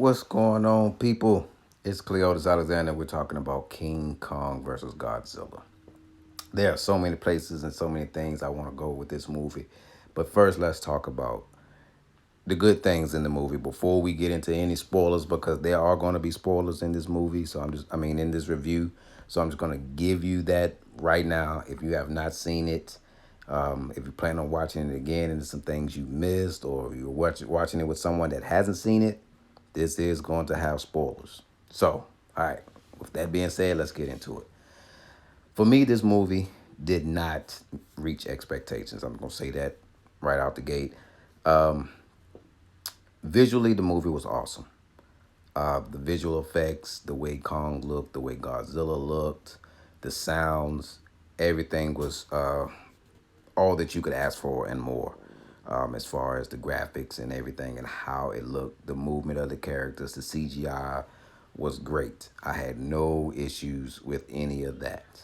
What's going on, people? It's Cleotis Alexander. We're talking about King Kong versus Godzilla. There are so many places and so many things I want to go with this movie. But first, let's talk about the good things in the movie before we get into any spoilers because there are going to be spoilers in this movie. In this review. So I'm just going to give you that right now. If you have not seen it, if you plan on watching it again and there's some things you missed or you're watching it with someone that hasn't seen it, this is going to have spoilers. So, all right, with that being said, let's get into it. For me, this movie did not reach expectations. I'm going to say that right out the gate. Visually, the movie was awesome. The visual effects, the way Kong looked, the way Godzilla looked, the sounds, everything was all that you could ask for and more. As far as the graphics and everything and how it looked, the movement of the characters, the CGI was great. I had no issues with any of that.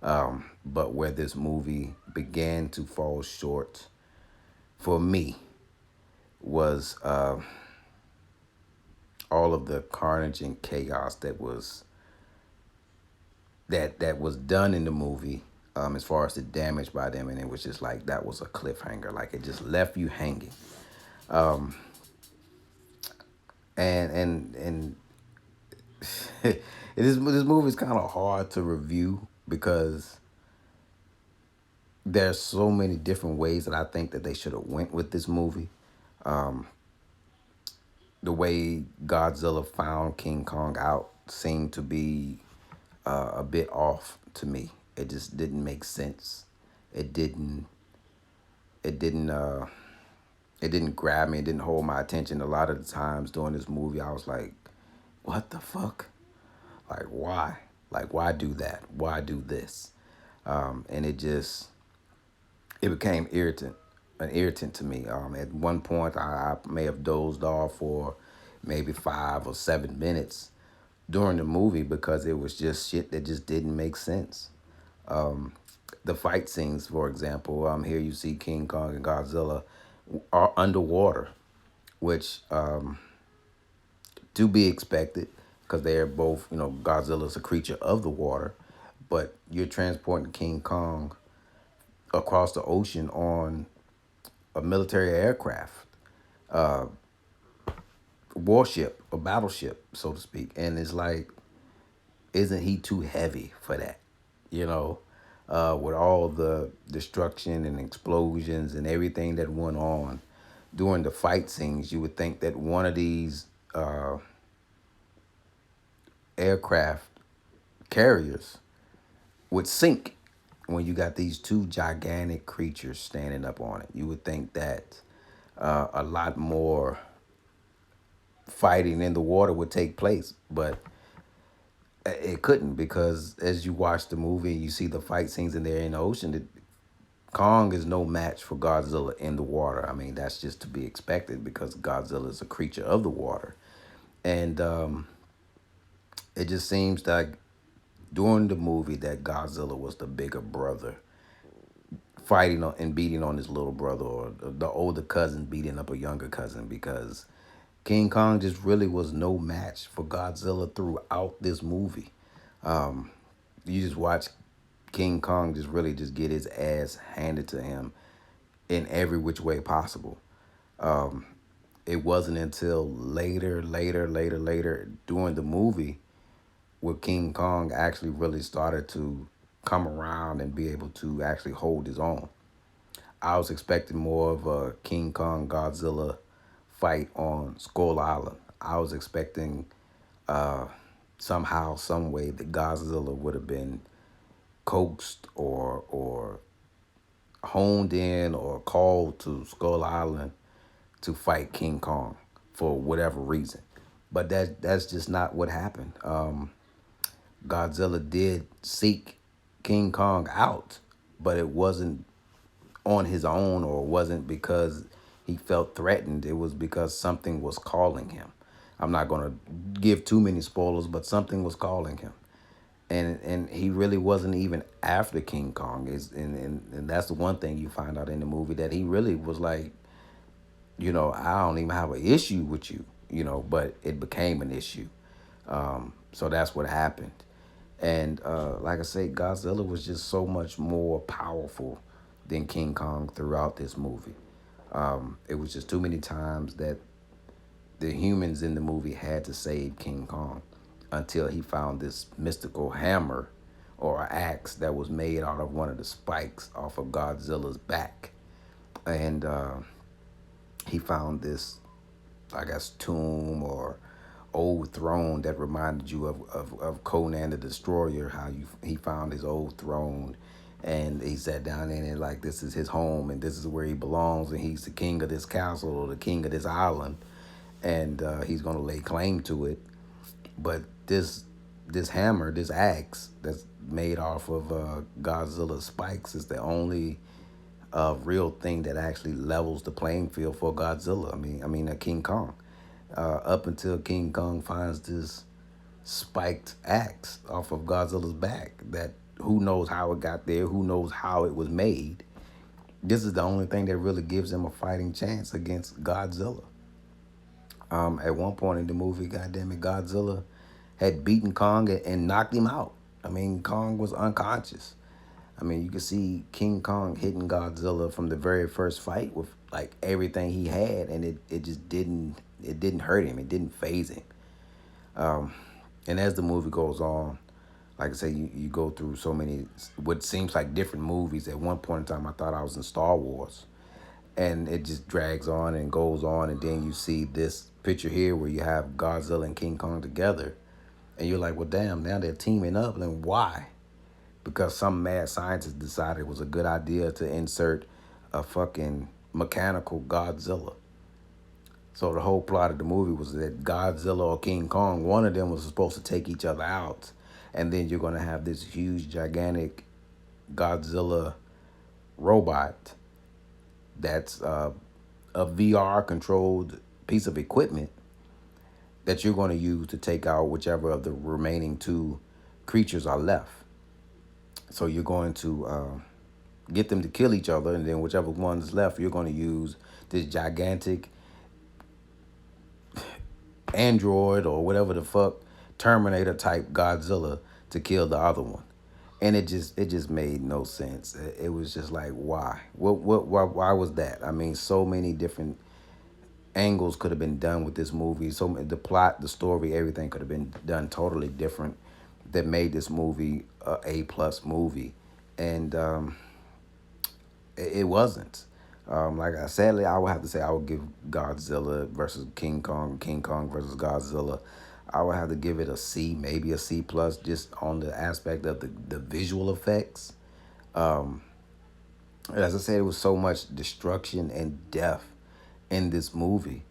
But where this movie began to fall short for me was all of the carnage and chaos that was done in the movie, as far as the damage by them, and it was just like that was a cliffhanger. Like it just left you hanging. And this movie is kind of hard to review because there's so many different ways that I think that they should have went with this movie. The way Godzilla found King Kong out seemed to be a bit off to me. It just didn't make sense. It didn't. It didn't. It didn't grab me. It didn't hold my attention. A lot of the times during this movie, I was like, "What the fuck? Like why? Like why do that? Why do this?" And it became an irritant to me. At one point, I may have dozed off for maybe 5 or 7 minutes during the movie because it was just shit that just didn't make sense. The fight scenes, for example, here you see King Kong and Godzilla are underwater, which to be expected because they're both, Godzilla's a creature of the water, but you're transporting King Kong across the ocean on a military aircraft, warship, a battleship, so to speak. And it's like, isn't he too heavy for that? You know, with all the destruction and explosions and everything that went on during the fight scenes, you would think that one of these aircraft carriers would sink when you got these two gigantic creatures standing up on it. You would think that a lot more fighting in the water would take place, but it couldn't because as you watch the movie, you see the fight scenes in there in the ocean. Kong is no match for Godzilla in the water. I mean, that's just to be expected because Godzilla is a creature of the water, and it just seems like during the movie that Godzilla was the bigger brother, fighting on and beating on his little brother, or the older cousin beating up a younger cousin, because King Kong just really was no match for Godzilla throughout this movie. You just watch King Kong just really just get his ass handed to him in every which way possible. It wasn't until later during the movie where King Kong actually really started to come around and be able to actually hold his own. I was expecting more of a King Kong Godzilla fight on Skull Island. I was expecting somehow, some way that Godzilla would have been coaxed or honed in or called to Skull Island to fight King Kong for whatever reason. But that's just not what happened. Godzilla did seek King Kong out, but it wasn't on his own, or it wasn't because he felt threatened. It was because something was calling him. I'm not going to give too many spoilers, but something was calling him. And he really wasn't even after King Kong. And that's the one thing you find out in the movie, that he really was like, I don't even have an issue with you. but it became an issue. So that's what happened. And like I say, Godzilla was just so much more powerful than King Kong throughout this movie. It was just too many times that the humans in the movie had to save King Kong until he found this mystical hammer or axe that was made out of one of the spikes off of Godzilla's back. And he found this, I guess, tomb or old throne that reminded you of Conan the Destroyer, how he found his old throne, and he sat down in it like this is his home and this is where he belongs, and he's the king of this castle or the king of this island, and he's gonna lay claim to it. But this hammer, this axe that's made off of Godzilla's spikes is the only real thing that actually levels the playing field for Godzilla. King Kong. Up until King Kong finds this spiked axe off of Godzilla's back, that who knows how it got there, who knows how it was made. This is the only thing that really gives him a fighting chance against Godzilla. At one point in the movie, goddamn it, Godzilla had beaten Kong and knocked him out. Kong was unconscious. You could see King Kong hitting Godzilla from the very first fight with like everything he had, and it just didn't hurt him. It didn't phase him. And as the movie goes on, like I say, you go through so many what seems like different movies. At one point in time, I thought I was in Star Wars, and it just drags on and goes on, and then you see this picture here where you have Godzilla and King Kong together, and you're like, well, damn, now they're teaming up, and why? Because some mad scientist decided it was a good idea to insert a fucking mechanical Godzilla. So the whole plot of the movie was that Godzilla or King Kong, one of them was supposed to take each other out. And then you're going to have this huge, gigantic Godzilla robot that's a VR-controlled piece of equipment that you're going to use to take out whichever of the remaining two creatures are left. So you're going to get them to kill each other, and then whichever one's left, you're going to use this gigantic android or whatever the fuck Terminator type Godzilla to kill the other one. And it just made no sense. It was just like, why? Why was that? So many different angles could have been done with this movie. So the plot, the story, everything could have been done totally different that made this movie a A+ movie. And it wasn't. Like I sadly, I would have to say I would give Godzilla versus King Kong versus Godzilla. I would have to give it a C, maybe a C+, just on the aspect of the visual effects. As I said, it was so much destruction and death in this movie,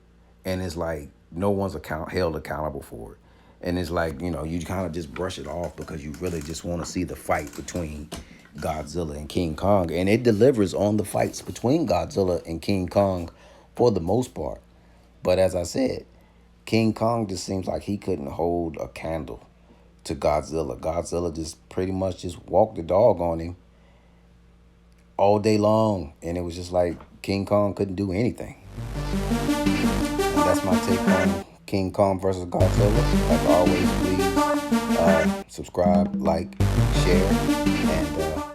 and it's like no one's held accountable for it. And it's like, you kind of just brush it off because you really just want to see the fight between Godzilla and King Kong. And it delivers on the fights between Godzilla and King Kong for the most part. But as I said, King Kong just seems like he couldn't hold a candle to Godzilla. Godzilla just pretty much just walked the dog on him all day long. And it was just like King Kong couldn't do anything. And that's my take on King Kong versus Godzilla. Like always, please subscribe, like, share, and